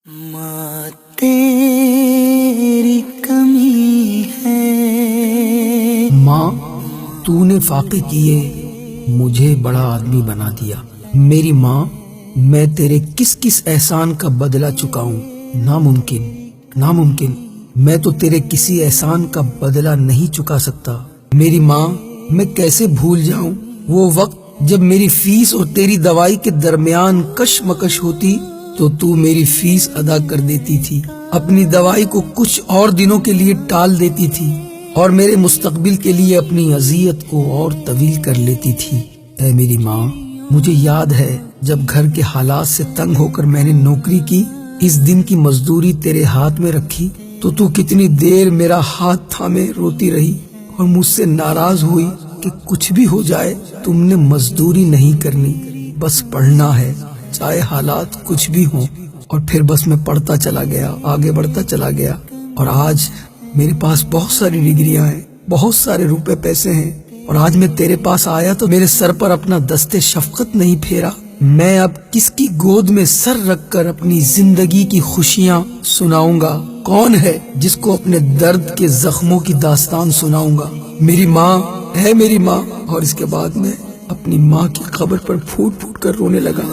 ماں تیری کمی ہے، ماں تو نے فاقے کیے مجھے بڑا آدمی بنا دیا۔ میری ماں میں تیرے کس کس احسان کا بدلہ چکاؤں؟ ناممکن۔ میں تو تیرے کسی احسان کا بدلہ نہیں چکا سکتا۔ میری ماں میں کیسے بھول جاؤں وہ وقت جب میری فیس اور تیری دوائی کے درمیان کشمکش ہوتی تو تو میری فیس ادا کر دیتی تھی، اپنی دوائی کو کچھ اور دنوں کے لیے ٹال دیتی تھی اور میرے مستقبل کے لیے اپنی اذیت کو اور طویل کر لیتی تھی۔ اے میری ماں، مجھے یاد ہے جب گھر کے حالات سے تنگ ہو کر میں نے نوکری کی، اس دن کی مزدوری تیرے ہاتھ میں رکھی تو کتنی دیر میرا ہاتھ تھامے روتی رہی اور مجھ سے ناراض ہوئی کہ کچھ بھی ہو جائے تم نے مزدوری نہیں کرنی، بس پڑھنا ہے چاہے حالات کچھ بھی ہوں۔ اور پھر بس میں پڑھتا چلا گیا، آگے بڑھتا چلا گیا، اور آج میرے پاس بہت ساری ڈگریاں ہیں، بہت سارے روپے پیسے ہیں، اور آج میں تیرے پاس آیا تو میرے سر پر اپنا دست شفقت نہیں پھیرا۔ میں اب کس کی گود میں سر رکھ کر اپنی زندگی کی خوشیاں سناؤں گا؟ کون ہے جس کو اپنے درد کے زخموں کی داستان سناؤں گا؟ میری ماں ہے میری ماں۔ اور اس کے بعد میں اپنی ماں کی قبر پر پھوٹ پھوٹ کر رونے لگا۔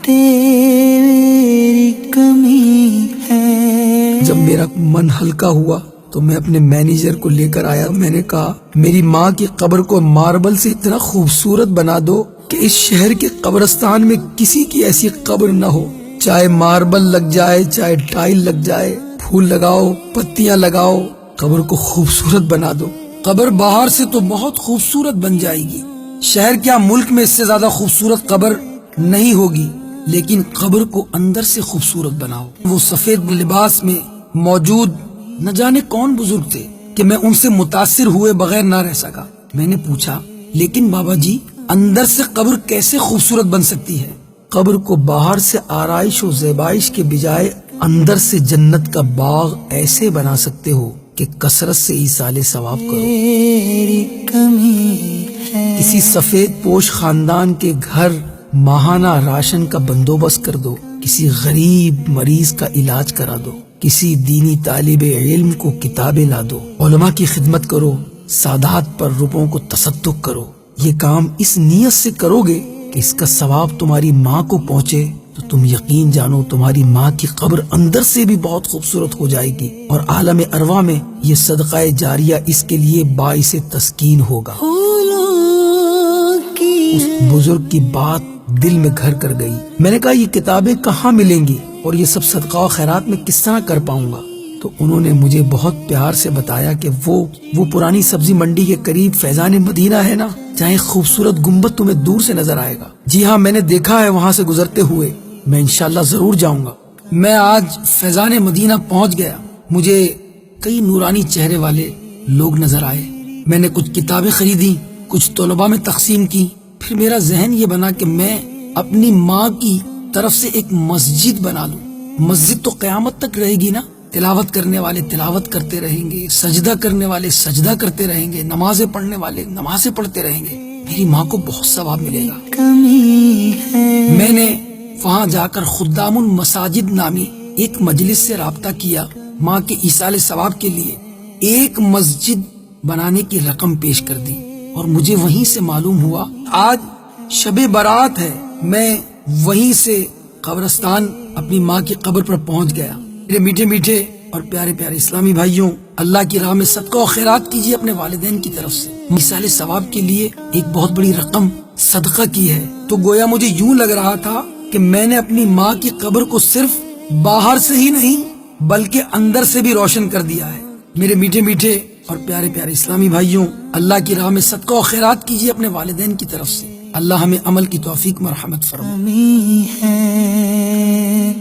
تیری کمی ہے۔ جب میرا من ہلکا ہوا تو میں اپنے مینیجر کو لے کر آیا۔ میں نے کہا میری ماں کی قبر کو ماربل سے اتنا خوبصورت بنا دو کہ اس شہر کے قبرستان میں کسی کی ایسی قبر نہ ہو، چاہے ماربل لگ جائے چاہے ٹائل لگ جائے، پھول لگاؤ، پتیاں لگاؤ، قبر کو خوبصورت بنا دو۔ قبر باہر سے تو بہت خوبصورت بن جائے گی، شہر کیا ملک میں اس سے زیادہ خوبصورت قبر نہیں ہوگی، لیکن قبر کو اندر سے خوبصورت بناؤ۔ وہ سفید لباس میں موجود نہ جانے کون بزرگ تھے کہ میں ان سے متاثر ہوئے بغیر نہ رہ سکا۔ میں نے پوچھا لیکن بابا جی اندر سے قبر کیسے خوبصورت بن سکتی ہے؟ قبر کو باہر سے آرائش و زیبائش کے بجائے اندر سے جنت کا باغ ایسے بنا سکتے ہو کہ کثرت سے ایصال ثواب کرو۔ تیری کمی ہے۔ کسی سفید پوش خاندان کے گھر ماہانہ راشن کا بندوبست کر دو، کسی غریب مریض کا علاج کرا دو، کسی دینی طالب علم کو کتابیں لا دو، علماء کی خدمت کرو، سادات پر روپوں کو تصدق کرو۔ یہ کام اس نیت سے کرو گے کہ اس کا ثواب تمہاری ماں کو پہنچے تو تم یقین جانو تمہاری ماں کی قبر اندر سے بھی بہت خوبصورت ہو جائے گی، اور عالم ارواح میں یہ صدقہ جاریہ اس کے لیے باعث تسکین ہوگا۔ اس بزرگ کی بات دل میں گھر کر گئی۔ میں نے کہا یہ کتابیں کہاں ملیں گی اور یہ سب صدقہ و خیرات میں کس طرح کر پاؤں گا؟ تو انہوں نے مجھے بہت پیار سے بتایا کہ وہ پرانی سبزی منڈی کے قریب فیضان مدینہ ہے نا، جہاں خوبصورت گنبد تمہیں دور سے نظر آئے گا۔ جی ہاں، میں نے دیکھا ہے وہاں سے گزرتے ہوئے، میں انشاءاللہ ضرور جاؤں گا۔ میں آج فیضان مدینہ پہنچ گیا، مجھے کئی نورانی چہرے والے لوگ نظر آئے۔ میں نے کچھ کتابیں خریدی، کچھ طلباء میں تقسیم کی۔ پھر میرا ذہن یہ بنا کہ میں اپنی ماں کی طرف سے ایک مسجد بنا لوں۔ مسجد تو قیامت تک رہے گی نا، تلاوت کرنے والے تلاوت کرتے رہیں گے، سجدہ کرنے والے سجدہ کرتے رہیں گے، نمازیں پڑھنے والے نمازیں پڑھتے رہیں گے، میری ماں کو بہت ثواب ملے گا۔ کمی ہے۔ میں نے وہاں جا کر خدام المساجد نامی ایک مجلس سے رابطہ کیا، ماں کے ایصال ثواب کے لیے ایک مسجد بنانے کی رقم پیش کر دی، اور مجھے وہیں سے معلوم ہوا آج شب برات ہے۔ میں وہیں سے قبرستان اپنی ماں کی قبر پر پہنچ گیا۔ میرے میٹھے میٹھے اور پیارے پیارے اسلامی بھائیوں، اللہ کی راہ میں صدقہ و خیرات کیجیے اپنے والدین کی طرف سے۔ ایصال ثواب کے لیے ایک بہت بڑی رقم صدقہ کی ہے، تو گویا مجھے یوں لگ رہا تھا کہ میں نے اپنی ماں کی قبر کو صرف باہر سے ہی نہیں بلکہ اندر سے بھی روشن کر دیا ہے۔ میرے میٹھے میٹھے اور پیارے پیارے اسلامی بھائیوں، اللہ کی راہ میں صدقہ و خیرات کیجیے اپنے والدین کی طرف سے۔ اللہ ہمیں عمل کی توفیق مرحمت فرمائے۔ کمی ہے۔